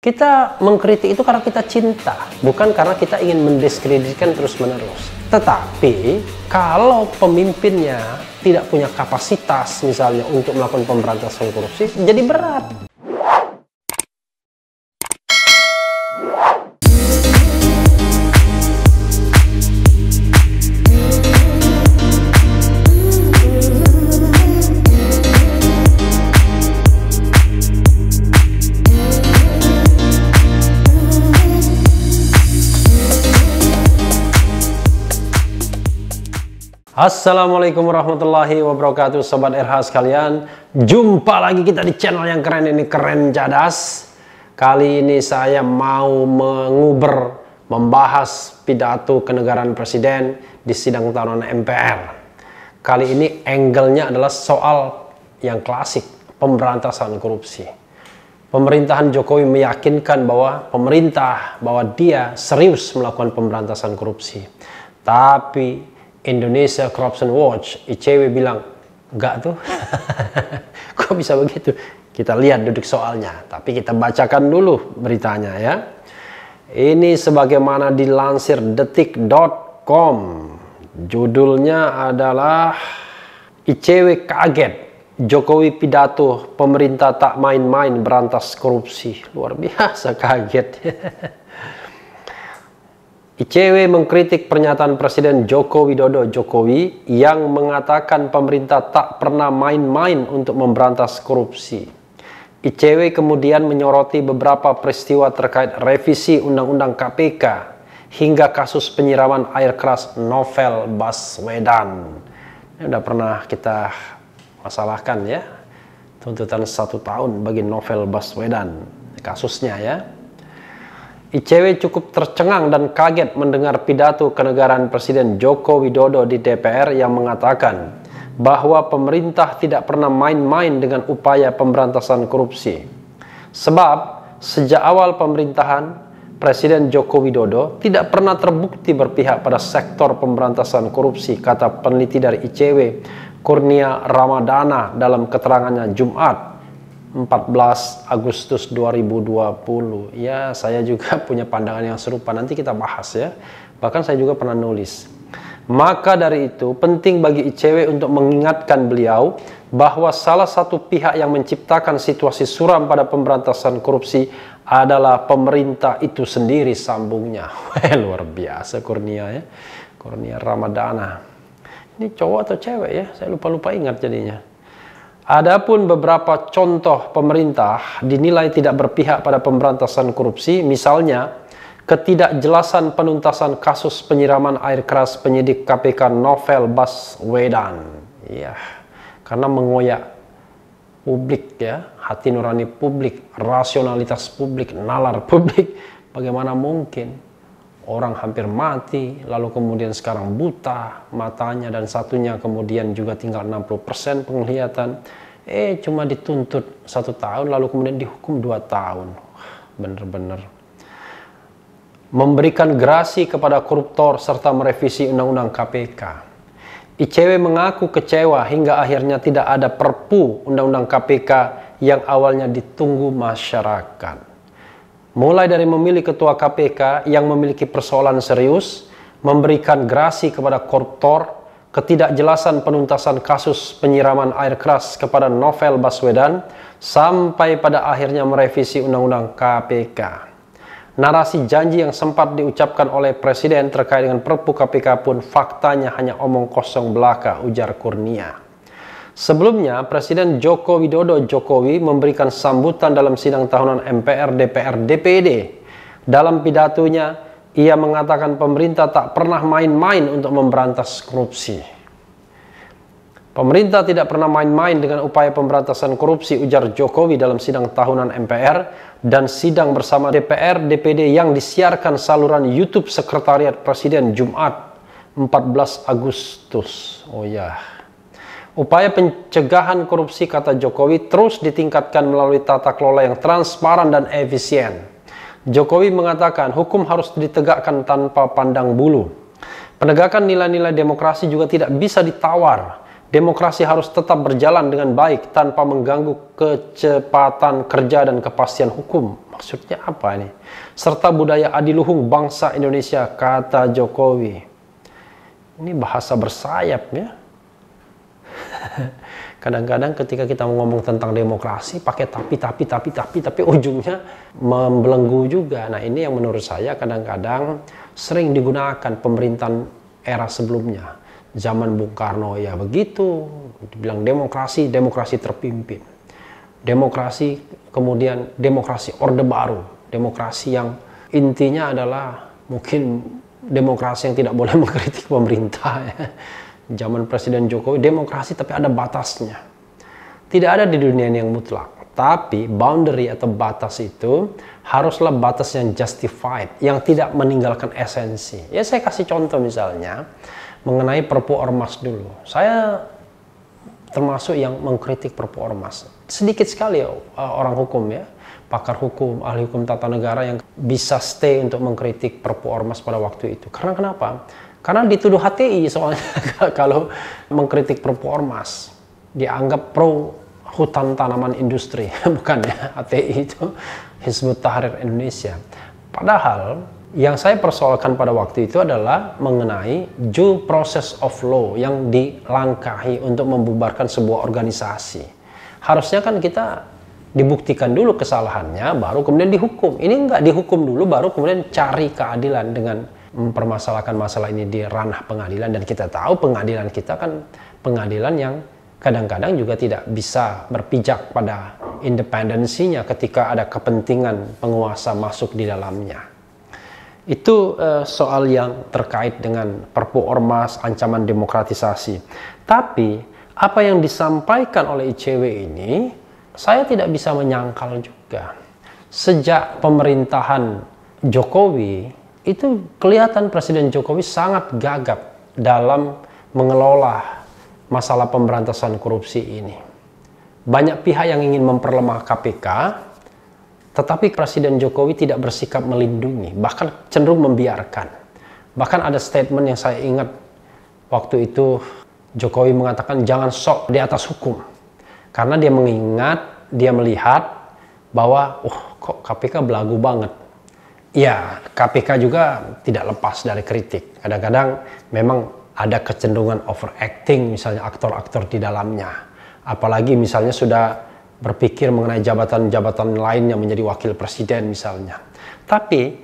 Kita mengkritik itu karena kita cinta, bukan karena kita ingin mendiskreditkan terus-menerus. Tetapi kalau pemimpinnya tidak punya kapasitas misalnya untuk melakukan pemberantasan korupsi, jadi berat. Assalamualaikum warahmatullahi wabarakatuh, Sobat RH sekalian. Jumpa lagi kita di channel yang keren ini, Keren Cadas. Kali ini saya mau membahas pidato kenegaraan Presiden di sidang tahunan MPR. Kali ini angle-nya adalah soal yang klasik, pemberantasan korupsi. Pemerintahan Jokowi meyakinkan bahwa dia serius melakukan pemberantasan korupsi. Tapi Indonesia Corruption Watch, ICW bilang, enggak tuh. Kok bisa begitu? Kita lihat duduk soalnya, tapi kita bacakan dulu beritanya ya. Ini sebagaimana dilansir detik.com. Judulnya adalah ICW kaget, Jokowi pidato pemerintah tak main-main berantas korupsi. Luar biasa kaget. ICW mengkritik pernyataan Presiden Joko Widodo yang mengatakan pemerintah tak pernah main-main untuk memberantas korupsi. ICW kemudian menyoroti beberapa peristiwa terkait revisi Undang-Undang KPK hingga kasus penyiraman air keras Novel Baswedan. Ini udah pernah kita masalahkan ya, tuntutan 1 tahun bagi Novel Baswedan kasusnya ya. ICW cukup tercengang dan kaget mendengar pidato kenegaraan Presiden Joko Widodo di DPR yang mengatakan bahwa pemerintah tidak pernah main-main dengan upaya pemberantasan korupsi. Sebab sejak awal pemerintahan Presiden Joko Widodo tidak pernah terbukti berpihak pada sektor pemberantasan korupsi, kata peneliti dari ICW Kurnia Ramadana dalam keterangannya Jumat 14 Agustus 2020. Ya, saya juga punya pandangan yang serupa, nanti kita bahas ya. Bahkan saya juga pernah nulis. Maka dari itu penting bagi ICW untuk mengingatkan beliau bahwa salah satu pihak yang menciptakan situasi suram pada pemberantasan korupsi adalah pemerintah itu sendiri, sambungnya. Luar biasa Kurnia ya. Kurnia Ramadana. Ini cowok atau cewek ya? Saya lupa ingat jadinya. Adapun beberapa contoh pemerintah dinilai tidak berpihak pada pemberantasan korupsi, misalnya ketidakjelasan penuntasan kasus penyiraman air keras penyidik KPK Novel Baswedan. Ya, karena mengoyak publik ya, hati nurani publik, rasionalitas publik, nalar publik. Bagaimana mungkin orang hampir mati, lalu kemudian sekarang buta matanya, dan satunya kemudian juga tinggal 60% penglihatan. Cuma dituntut 1 tahun, lalu kemudian dihukum 2 tahun. Bener-bener memberikan gerasi kepada koruptor serta merevisi Undang-Undang KPK. ICW mengaku kecewa hingga akhirnya tidak ada Perpu Undang-Undang KPK yang awalnya ditunggu masyarakat. Mulai dari memilih ketua KPK yang memiliki persoalan serius, memberikan gerasi kepada koruptor, ketidakjelasan penuntasan kasus penyiraman air keras kepada Novel Baswedan, sampai pada akhirnya merevisi Undang-Undang KPK. Narasi janji yang sempat diucapkan oleh Presiden terkait dengan Perpu KPK pun faktanya hanya omong kosong belaka, ujar Kurnia. Sebelumnya, Presiden Joko Widodo memberikan sambutan dalam sidang tahunan MPR, DPR, DPD. Dalam pidatonya, ia mengatakan pemerintah tak pernah main-main untuk memberantas korupsi. Pemerintah tidak pernah main-main dengan upaya pemberantasan korupsi, ujar Jokowi dalam sidang tahunan MPR dan sidang bersama DPR, DPD yang disiarkan saluran YouTube Sekretariat Presiden Jumat 14 Agustus. Oh ya. Upaya pencegahan korupsi, kata Jokowi, terus ditingkatkan melalui tata kelola yang transparan dan efisien. Jokowi mengatakan hukum harus ditegakkan tanpa pandang bulu. Penegakan nilai-nilai demokrasi juga tidak bisa ditawar. Demokrasi harus tetap berjalan dengan baik tanpa mengganggu kecepatan kerja dan kepastian hukum. Maksudnya apa ini? Serta budaya adiluhung bangsa Indonesia, kata Jokowi. Ini bahasa bersayap ya. Kadang-kadang ketika kita ngomong tentang demokrasi pakai tapi ujungnya membelenggu juga. Nah, ini yang menurut saya kadang-kadang sering digunakan pemerintahan era sebelumnya. Zaman Bung Karno ya begitu, dibilang demokrasi terpimpin. Demokrasi, kemudian demokrasi Orde Baru, demokrasi yang intinya adalah mungkin demokrasi yang tidak boleh mengkritik pemerintah ya. Zaman Presiden Jokowi demokrasi tapi ada batasnya. Tidak ada di dunia ini yang mutlak, tapi boundary atau batas itu haruslah batas yang justified, yang tidak meninggalkan esensi. Ya saya kasih contoh misalnya mengenai Perpu Ormas dulu. Saya termasuk yang mengkritik Perpu Ormas. Sedikit sekali orang hukum ya, pakar hukum, ahli hukum tata negara yang bisa stay untuk mengkritik Perpu Ormas pada waktu itu. Karena kenapa? Karena dituduh HTI soalnya kalau mengkritik Perpu Ormas. Dianggap pro hutan tanaman industri, bukan ya, HTI itu Hizbut Tahrir Indonesia. Padahal yang saya persoalkan pada waktu itu adalah mengenai due process of law yang dilangkahi untuk membubarkan sebuah organisasi. Harusnya kan kita dibuktikan dulu kesalahannya, baru kemudian dihukum. Ini enggak, dihukum dulu, baru kemudian cari keadilan dengan mempermasalahkan masalah ini di ranah pengadilan. Dan kita tahu pengadilan kita kan pengadilan yang kadang-kadang juga tidak bisa berpijak pada independensinya ketika ada kepentingan penguasa masuk di dalamnya. Itu soal yang terkait dengan Perpu Ormas, ancaman demokratisasi. Tapi apa yang disampaikan oleh ICW ini, saya tidak bisa menyangkal juga. Sejak pemerintahan Jokowi, itu kelihatan Presiden Jokowi sangat gagap dalam mengelola masalah pemberantasan korupsi ini. Banyak pihak yang ingin memperlemah KPK, tetapi Presiden Jokowi tidak bersikap melindungi, bahkan cenderung membiarkan. Bahkan ada statement yang saya ingat waktu itu Jokowi mengatakan jangan sok di atas hukum. Karena dia mengingat, dia melihat bahwa kok KPK belagu banget. Ya, KPK juga tidak lepas dari kritik. Kadang-kadang memang ada kecenderungan overacting, misalnya aktor-aktor di dalamnya. Apalagi misalnya sudah berpikir mengenai jabatan-jabatan lain yang menjadi wakil presiden misalnya. Tapi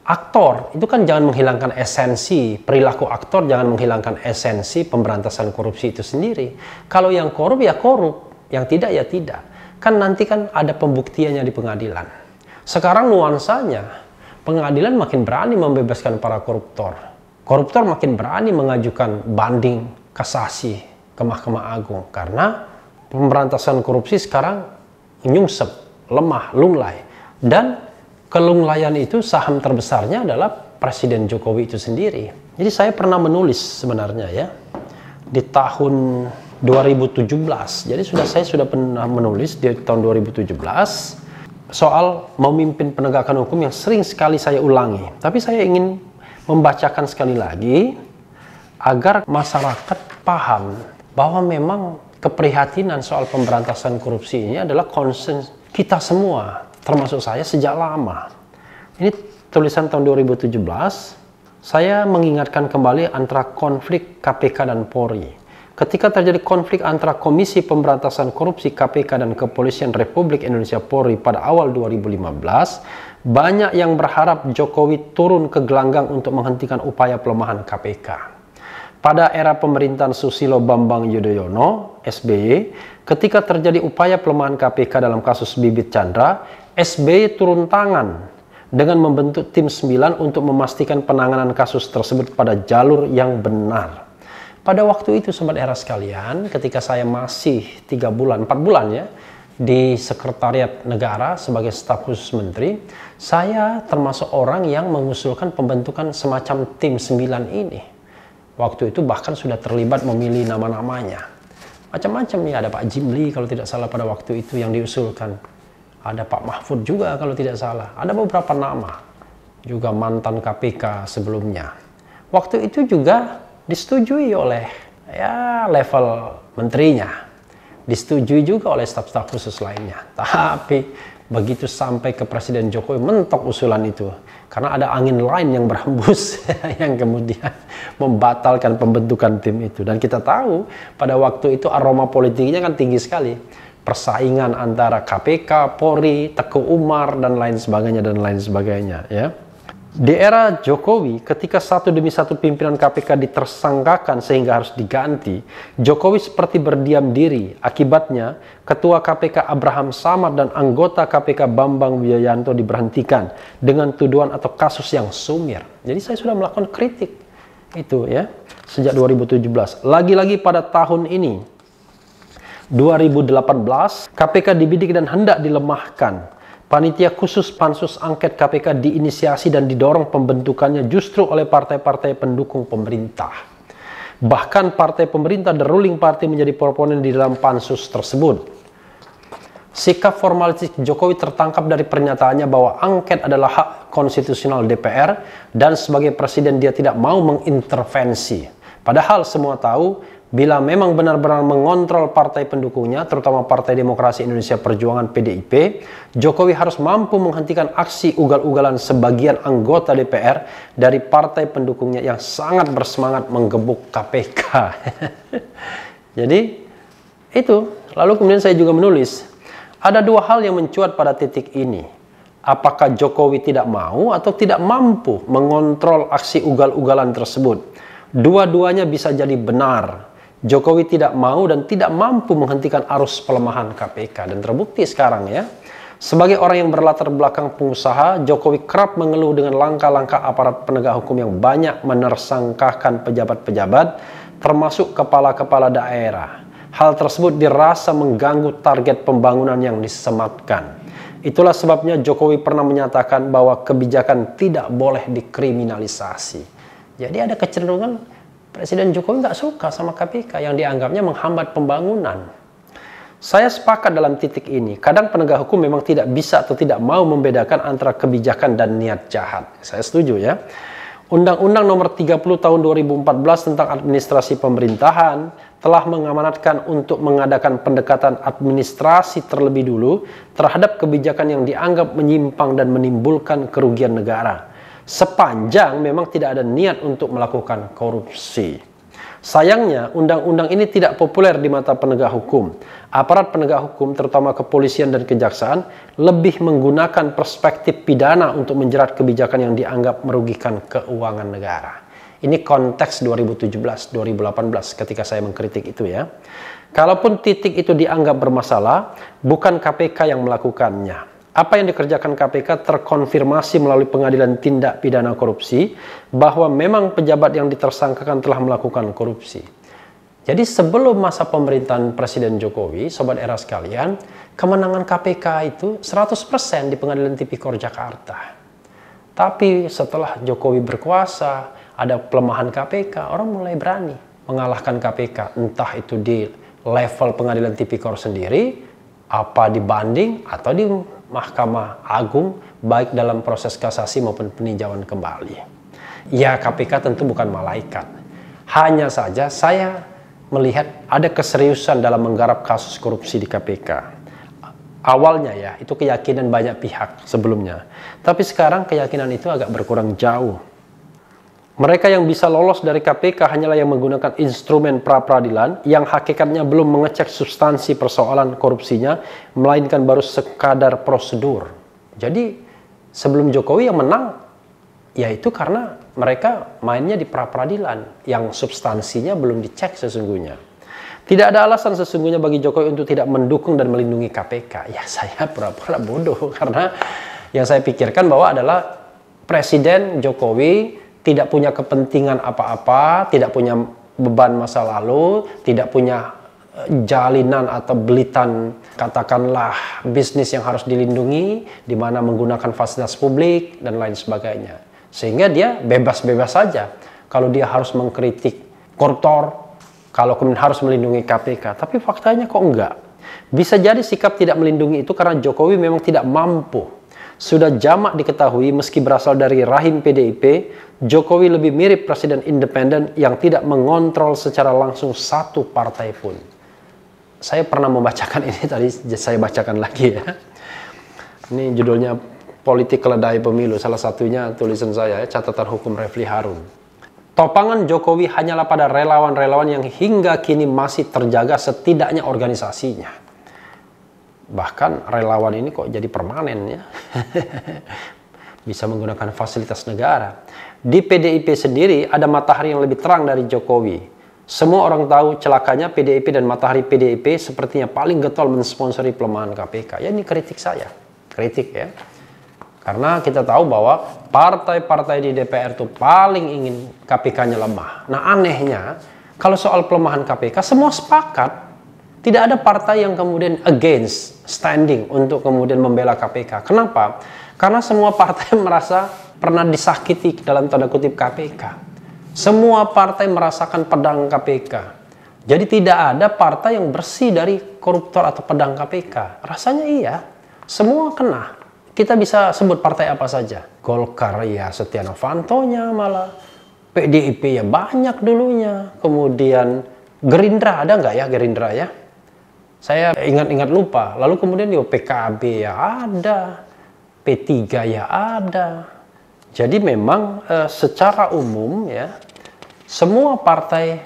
aktor itu kan jangan menghilangkan esensi, perilaku aktor jangan menghilangkan esensi pemberantasan korupsi itu sendiri. Kalau yang korup ya korup, yang tidak ya tidak. Kan nanti kan ada pembuktiannya di pengadilan. Sekarang nuansanya, pengadilan makin berani membebaskan para koruptor. Koruptor makin berani mengajukan banding kasasi ke Mahkamah Agung karena pemberantasan korupsi sekarang nyungsep, lemah, lunglai. Dan kelunglayan itu saham terbesarnya adalah Presiden Jokowi itu sendiri. Jadi saya pernah menulis sebenarnya ya di tahun 2017. Jadi saya sudah pernah menulis di tahun 2017 soal memimpin penegakan hukum yang sering sekali saya ulangi. Tapi saya ingin membacakan sekali lagi agar masyarakat paham bahwa memang keprihatinan soal pemberantasan korupsi ini adalah concern kita semua, termasuk saya sejak lama. Ini tulisan tahun 2017, saya mengingatkan kembali antara konflik KPK dan Polri. Ketika terjadi konflik antara Komisi Pemberantasan Korupsi KPK dan Kepolisian Republik Indonesia Polri pada awal 2015, banyak yang berharap Jokowi turun ke gelanggang untuk menghentikan upaya pelemahan KPK. Pada era pemerintahan Susilo Bambang Yudhoyono, SBY, ketika terjadi upaya pelemahan KPK dalam kasus Bibit Chandra, SBY turun tangan dengan membentuk tim 9 untuk memastikan penanganan kasus tersebut pada jalur yang benar. Pada waktu itu, sobat era sekalian, ketika saya masih 4 bulan ya, di Sekretariat Negara sebagai staf khusus menteri, saya termasuk orang yang mengusulkan pembentukan semacam tim 9 ini. Waktu itu bahkan sudah terlibat memilih nama-namanya. Macam-macam ya, ada Pak Jimli kalau tidak salah pada waktu itu yang diusulkan. Ada Pak Mahfud juga kalau tidak salah. Ada beberapa nama, juga mantan KPK sebelumnya. Waktu itu juga disetujui oleh ya level menterinya. Disetujui juga oleh staf-staf khusus lainnya. Tapi Begitu sampai ke Presiden Jokowi mentok usulan itu. Karena ada angin lain yang berhembus yang kemudian membatalkan pembentukan tim itu. Dan kita tahu pada waktu itu aroma politiknya kan tinggi sekali. Persaingan antara KPK, Polri, Teguh Umar, dan lain sebagainya, ya. Di era Jokowi, ketika satu demi satu pimpinan KPK ditersangkakan sehingga harus diganti, Jokowi seperti berdiam diri. Akibatnya, Ketua KPK Abraham Samad dan anggota KPK Bambang Wijoyanto diberhentikan dengan tuduhan atau kasus yang sumir. Jadi saya sudah melakukan kritik itu, ya, sejak 2017. Lagi-lagi pada tahun ini, 2018, KPK dibidik dan hendak dilemahkan. Panitia khusus Pansus Angket KPK diinisiasi dan didorong pembentukannya justru oleh partai-partai pendukung pemerintah. Bahkan partai pemerintah The Ruling Party menjadi proponen di dalam pansus tersebut. Sikap formalistik Jokowi tertangkap dari pernyataannya bahwa angket adalah hak konstitusional DPR dan sebagai presiden dia tidak mau mengintervensi. Padahal semua tahu bila memang benar-benar mengontrol partai pendukungnya, terutama Partai Demokrasi Indonesia Perjuangan PDIP, Jokowi harus mampu menghentikan aksi ugal-ugalan sebagian anggota DPR dari partai pendukungnya yang sangat bersemangat menggebuk KPK. Jadi, itu. Lalu kemudian saya juga menulis, ada dua hal yang mencuat pada titik ini. Apakah Jokowi tidak mau atau tidak mampu mengontrol aksi ugal-ugalan tersebut? Dua-duanya bisa jadi benar. Jokowi tidak mau dan tidak mampu menghentikan arus pelemahan KPK. Dan terbukti sekarang, ya. Sebagai orang yang berlatar belakang pengusaha, Jokowi kerap mengeluh dengan langkah-langkah aparat penegak hukum yang banyak menersangkakan pejabat-pejabat, termasuk kepala-kepala daerah. Hal tersebut dirasa mengganggu target pembangunan yang disematkan. Itulah sebabnya Jokowi pernah menyatakan bahwa kebijakan tidak boleh dikriminalisasi. Jadi ada kecenderungan Presiden Jokowi nggak suka sama KPK yang dianggapnya menghambat pembangunan. Saya sepakat dalam titik ini. Kadang penegak hukum memang tidak bisa atau tidak mau membedakan antara kebijakan dan niat jahat. Saya setuju, ya. Undang-Undang Nomor 30 Tahun 2014 tentang administrasi pemerintahan telah mengamanatkan untuk mengadakan pendekatan administrasi terlebih dulu terhadap kebijakan yang dianggap menyimpang dan menimbulkan kerugian negara. Sepanjang memang tidak ada niat untuk melakukan korupsi. Sayangnya, undang-undang ini tidak populer di mata penegak hukum. Aparat penegak hukum, terutama kepolisian dan kejaksaan, lebih menggunakan perspektif pidana untuk menjerat kebijakan yang dianggap merugikan keuangan negara. Ini konteks 2017-2018 ketika saya mengkritik itu, ya. Kalaupun titik itu dianggap bermasalah, bukan KPK yang melakukannya. Apa yang dikerjakan KPK terkonfirmasi melalui pengadilan tindak pidana korupsi bahwa memang pejabat yang ditersangkakan telah melakukan korupsi. Jadi sebelum masa pemerintahan Presiden Jokowi, Sobat Era sekalian, kemenangan KPK itu 100% di Pengadilan Tipikor Jakarta. Tapi setelah Jokowi berkuasa, ada pelemahan KPK, orang mulai berani mengalahkan KPK. Entah itu di level Pengadilan Tipikor sendiri, apa di banding, atau di Mahkamah Agung, baik dalam proses kasasi maupun peninjauan kembali. Ya, KPK tentu bukan malaikat. Hanya saja saya melihat ada keseriusan dalam menggarap kasus korupsi di KPK. Awalnya, ya, itu keyakinan banyak pihak sebelumnya. Tapi sekarang keyakinan itu agak berkurang jauh. Mereka yang bisa lolos dari KPK hanyalah yang menggunakan instrumen pra-peradilan yang hakikatnya belum mengecek substansi persoalan korupsinya, melainkan baru sekadar prosedur. Jadi sebelum Jokowi yang menang, yaitu karena mereka mainnya di pra-peradilan yang substansinya belum dicek sesungguhnya. Tidak ada alasan sesungguhnya bagi Jokowi untuk tidak mendukung dan melindungi KPK. Ya, saya pura-pura bodoh karena yang saya pikirkan bahwa adalah Presiden Jokowi tidak punya kepentingan apa-apa, tidak punya beban masa lalu, tidak punya jalinan atau belitan, katakanlah bisnis yang harus dilindungi, di mana menggunakan fasilitas publik, dan lain sebagainya. Sehingga dia bebas-bebas saja. Kalau dia harus mengkritik koruptor, kalau kemudian harus melindungi KPK. Tapi faktanya kok enggak. Bisa jadi sikap tidak melindungi itu karena Jokowi memang tidak mampu. Sudah jamak diketahui meski berasal dari rahim PDIP, Jokowi lebih mirip presiden independen yang tidak mengontrol secara langsung satu partai pun. Saya pernah membacakan ini tadi, saya bacakan lagi, ya. Ini judulnya Politik Keledai Pemilu, salah satunya tulisan saya, catatan hukum Refli Harun. Topangan Jokowi hanyalah pada relawan-relawan yang hingga kini masih terjaga setidaknya organisasinya. Bahkan relawan ini kok jadi permanen ya. Bisa menggunakan fasilitas negara. Di PDIP sendiri ada matahari yang lebih terang dari Jokowi. Semua orang tahu celakanya PDIP dan matahari PDIP sepertinya paling getol mensponsori pelemahan KPK. Ya ini kritik saya. Kritik ya. Karena kita tahu bahwa partai-partai di DPR itu paling ingin KPK-nya lemah. Nah anehnya, kalau soal pelemahan KPK semua sepakat. Tidak ada partai yang kemudian against, standing untuk kemudian membela KPK. Kenapa? Karena semua partai merasa pernah disakiti dalam tanda kutip KPK. Semua partai merasakan pedang KPK. Jadi tidak ada partai yang bersih dari koruptor atau pedang KPK. Rasanya iya, semua kena. Kita bisa sebut partai apa saja. Golkar ya Setia Novanto-nya malah. PDIP ya banyak dulunya. Kemudian Gerindra, ada nggak ya Gerindra ya? Saya ingat-ingat lupa. Lalu kemudian ya PKB ya ada. P3 ya ada. Jadi memang secara umum ya, semua partai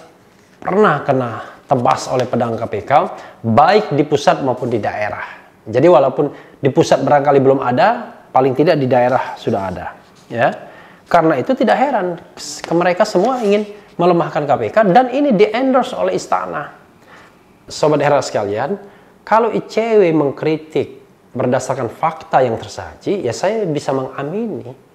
pernah kena tebas oleh pedang KPK, baik di pusat maupun di daerah. Jadi walaupun di pusat barangkali belum ada, paling tidak di daerah sudah ada. Ya, karena itu tidak heran, mereka semua ingin melemahkan KPK dan ini di-endorse oleh istana. Sobat era sekalian, kalau ICW mengkritik berdasarkan fakta yang tersaji, ya saya bisa mengamini.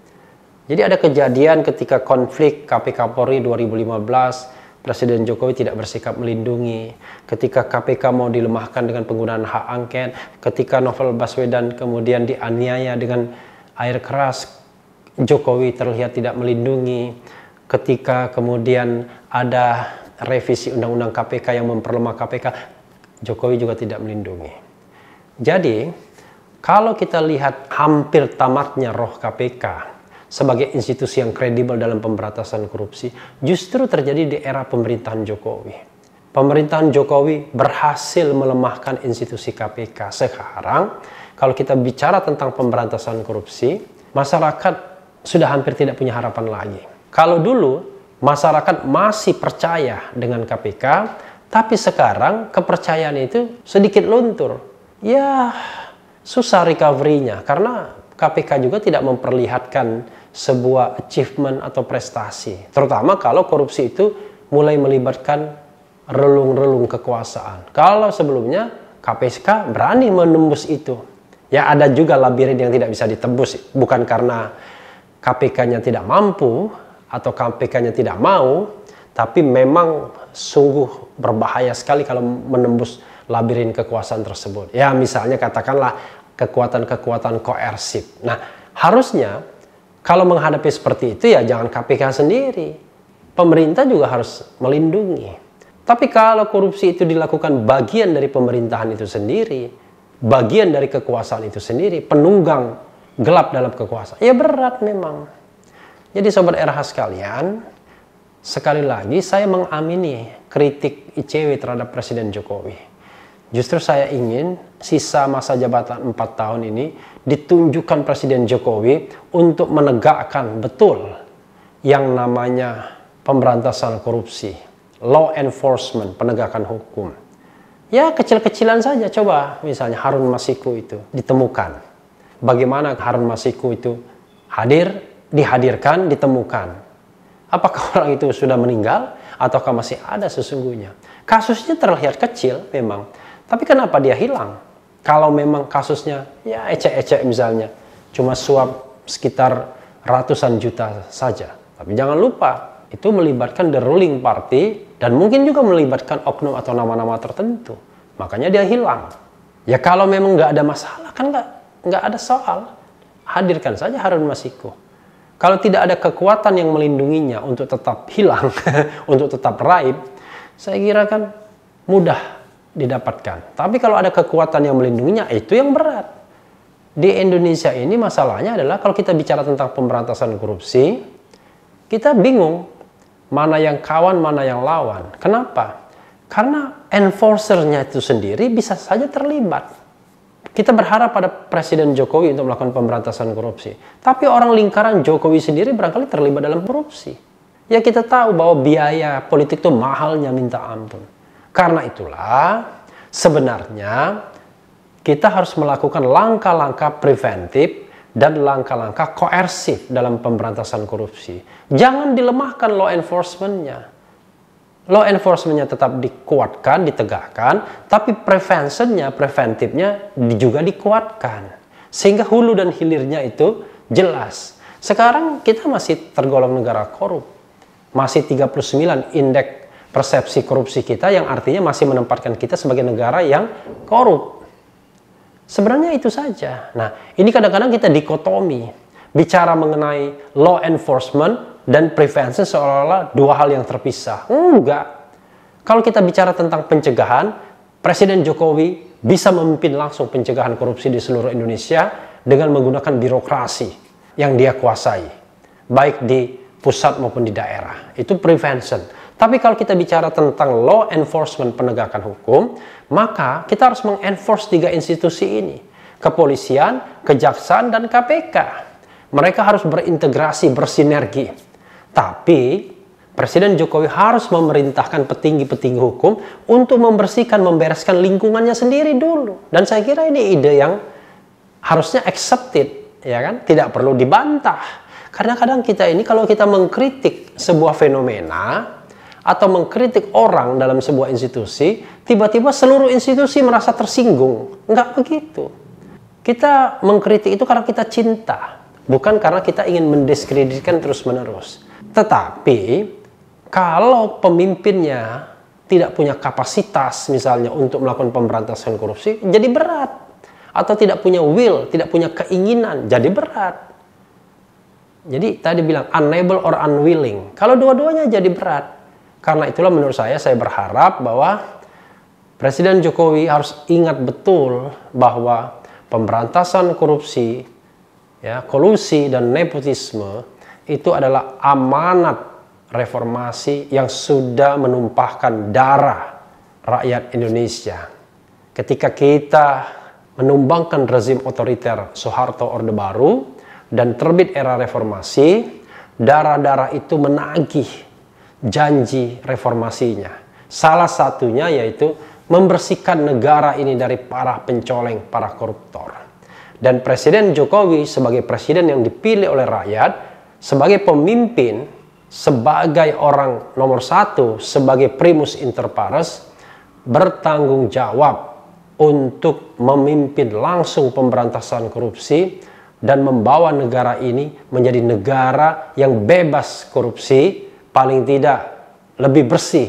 Jadi ada kejadian ketika konflik KPK Polri 2015, Presiden Jokowi tidak bersikap melindungi. Ketika KPK mau dilemahkan dengan penggunaan hak angket, ketika Novel Baswedan kemudian dianiaya dengan air keras, Jokowi terlihat tidak melindungi. Ketika kemudian ada revisi undang-undang KPK yang memperlemah KPK, Jokowi juga tidak melindungi. Jadi, kalau kita lihat hampir tamatnya roh KPK sebagai institusi yang kredibel dalam pemberantasan korupsi, justru terjadi di era pemerintahan Jokowi. Pemerintahan Jokowi berhasil melemahkan institusi KPK. Sekarang, kalau kita bicara tentang pemberantasan korupsi, masyarakat sudah hampir tidak punya harapan lagi. Kalau dulu, masyarakat masih percaya dengan KPK, tapi sekarang kepercayaan itu sedikit luntur. Ya, susah recovery-nya, karena KPK juga tidak memperlihatkan sebuah achievement atau prestasi. Terutama kalau korupsi itu mulai melibatkan relung-relung kekuasaan. Kalau sebelumnya KPK berani menembus itu. Ya ada juga labirin yang tidak bisa ditembus. Bukan karena KPK-nya tidak mampu atau KPK-nya tidak mau. Tapi memang sungguh berbahaya sekali kalau menembus labirin kekuasaan tersebut. Ya misalnya katakanlah kekuatan-kekuatan koersif. Nah, harusnya kalau menghadapi seperti itu ya jangan KPK sendiri. Pemerintah juga harus melindungi. Tapi kalau korupsi itu dilakukan bagian dari pemerintahan itu sendiri, bagian dari kekuasaan itu sendiri, penunggang gelap dalam kekuasaan, ya berat memang. Jadi sobat RH sekalian, sekali lagi saya mengamini kritik ICW terhadap Presiden Jokowi. Justru saya ingin sisa masa jabatan 4 tahun ini ditunjukkan Presiden Jokowi untuk menegakkan betul yang namanya pemberantasan korupsi, law enforcement, penegakan hukum. Ya kecil-kecilan saja, coba misalnya Harun Masiku itu ditemukan. Bagaimana Harun Masiku itu dihadirkan, ditemukan. Apakah orang itu sudah meninggal ataukah masih ada sesungguhnya? Kasusnya terlihat kecil memang. Tapi kenapa dia hilang? Kalau memang kasusnya ya ecek-ecek misalnya, cuma suap sekitar ratusan juta saja. Tapi jangan lupa, itu melibatkan the ruling party dan mungkin juga melibatkan oknum atau nama-nama tertentu. Makanya dia hilang. Ya kalau memang nggak ada masalah, kan nggak ada soal. Hadirkan saja Harun Masiku. Kalau tidak ada kekuatan yang melindunginya untuk tetap hilang, untuk tetap raib, saya kira kan mudah didapatkan. Tapi kalau ada kekuatan yang melindunginya, itu yang berat. Di Indonesia ini masalahnya adalah kalau kita bicara tentang pemberantasan korupsi, kita bingung mana yang kawan, mana yang lawan. Kenapa? Karena enforcernya itu sendiri bisa saja terlibat. Kita berharap pada Presiden Jokowi untuk melakukan pemberantasan korupsi. Tapi orang lingkaran Jokowi sendiri barangkali terlibat dalam korupsi. Ya kita tahu bahwa biaya politik itu mahalnya minta ampun. Karena itulah sebenarnya kita harus melakukan langkah-langkah preventif dan langkah-langkah koersif dalam pemberantasan korupsi. Jangan dilemahkan law enforcement-nya. Law enforcement-nya tetap dikuatkan, ditegakkan, tapi preventifnya juga dikuatkan. Sehingga hulu dan hilirnya itu jelas. Sekarang kita masih tergolong negara korup. Masih 39 indeks persepsi korupsi kita, yang artinya masih menempatkan kita sebagai negara yang korup. Sebenarnya itu saja. Nah, ini kadang-kadang kita dikotomi. Bicara mengenai law enforcement dan prevention seolah-olah dua hal yang terpisah. Enggak. Kalau kita bicara tentang pencegahan, Presiden Jokowi bisa memimpin langsung pencegahan korupsi di seluruh Indonesia dengan menggunakan birokrasi yang dia kuasai, baik di pusat maupun di daerah. Itu prevention. Tapi kalau kita bicara tentang law enforcement, penegakan hukum, maka kita harus mengenforce 3 institusi ini. Kepolisian, Kejaksaan, dan KPK. Mereka harus berintegrasi, bersinergi. Tapi Presiden Jokowi harus memerintahkan petinggi-petinggi hukum untuk membersihkan, membereskan lingkungannya sendiri dulu. Dan saya kira ini ide yang harusnya accepted, ya kan? Tidak perlu dibantah. Karena kadang kita ini kalau kita mengkritik sebuah fenomena atau mengkritik orang dalam sebuah institusi, tiba-tiba seluruh institusi merasa tersinggung. Enggak begitu. Kita mengkritik itu karena kita cinta. Bukan karena kita ingin mendiskreditkan terus-menerus. Tetapi, kalau pemimpinnya tidak punya kapasitas misalnya untuk melakukan pemberantasan korupsi, jadi berat. Atau tidak punya will, tidak punya keinginan, jadi berat. Jadi tadi bilang unable or unwilling. Kalau dua-duanya jadi berat. Karena itulah menurut saya berharap bahwa Presiden Jokowi harus ingat betul bahwa pemberantasan korupsi, ya, kolusi dan nepotisme itu adalah amanat reformasi yang sudah menumpahkan darah rakyat Indonesia. Ketika kita menumbangkan rezim otoriter Soeharto Orde Baru dan terbit era reformasi, darah-darah itu menagih janji reformasinya. Salah satunya yaitu membersihkan negara ini dari para pencoleng, para koruptor. Dan Presiden Jokowi sebagai presiden yang dipilih oleh rakyat, sebagai pemimpin, sebagai orang nomor 1, sebagai primus inter pares, bertanggung jawab untuk memimpin langsung pemberantasan korupsi dan membawa negara ini menjadi negara yang bebas korupsi, paling tidak lebih bersih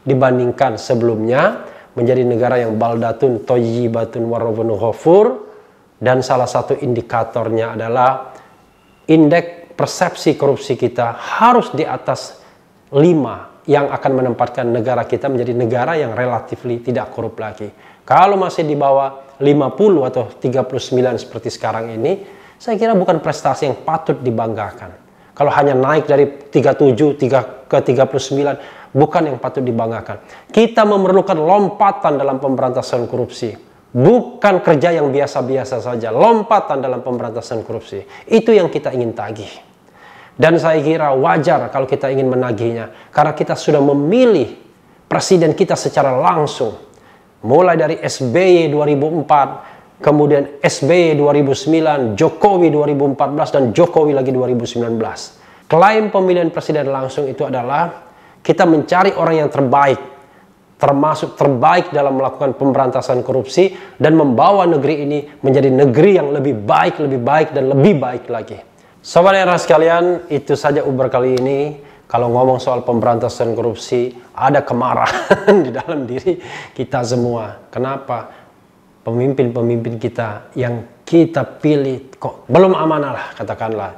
dibandingkan sebelumnya, menjadi negara yang baldatun thayyibatun warabun ghafur. Dan salah satu indikatornya adalah indeks persepsi korupsi kita harus di atas 5 yang akan menempatkan negara kita menjadi negara yang relatifly tidak korup lagi. Kalau masih di bawah 50 atau 39 seperti sekarang ini, saya kira bukan prestasi yang patut dibanggakan. Kalau hanya naik dari 37 ke 39, bukan yang patut dibanggakan. Kita memerlukan lompatan dalam pemberantasan korupsi. Bukan kerja yang biasa-biasa saja, lompatan dalam pemberantasan korupsi. Itu yang kita ingin tagih. Dan saya kira wajar kalau kita ingin menagihnya, karena kita sudah memilih presiden kita secara langsung. Mulai dari SBY 2004, kemudian SBY 2009, Jokowi 2014, dan Jokowi lagi 2019. Klaim pemilihan presiden langsung itu adalah kita mencari orang yang terbaik, termasuk terbaik dalam melakukan pemberantasan korupsi dan membawa negeri ini menjadi negeri yang lebih baik dan lebih baik lagi. Sobat era sekalian, itu saja Uber kali ini. Kalau ngomong soal pemberantasan korupsi, ada kemarahan di dalam diri kita semua. Kenapa? Pemimpin-pemimpin kita yang kita pilih kok belum amanah lah, katakanlah,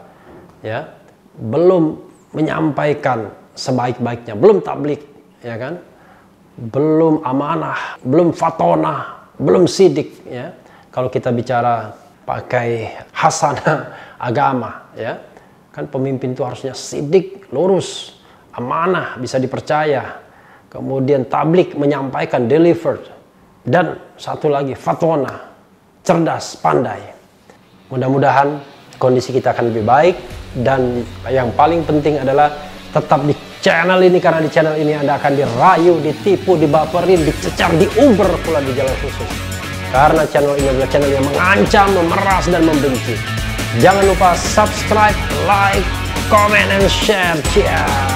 ya, belum menyampaikan sebaik-baiknya, belum tablik, ya kan? Belum amanah, belum fatonah, belum sidik, ya. Kalau kita bicara pakai hasanah agama, ya, kan pemimpin itu harusnya sidik, lurus, amanah, bisa dipercaya, kemudian tablik, menyampaikan, delivered, dan satu lagi fatonah, cerdas, pandai. Mudah-mudahan kondisi kita akan lebih baik, dan yang paling penting adalah tetap di channel ini, karena di channel ini Anda akan dirayu, ditipu, dibaperin, dicecar, diuber pula di jalan khusus. Karena channel ini adalah channel yang mengancam, memeras, dan membenci. Jangan lupa subscribe, like, comment, and share. Ciao.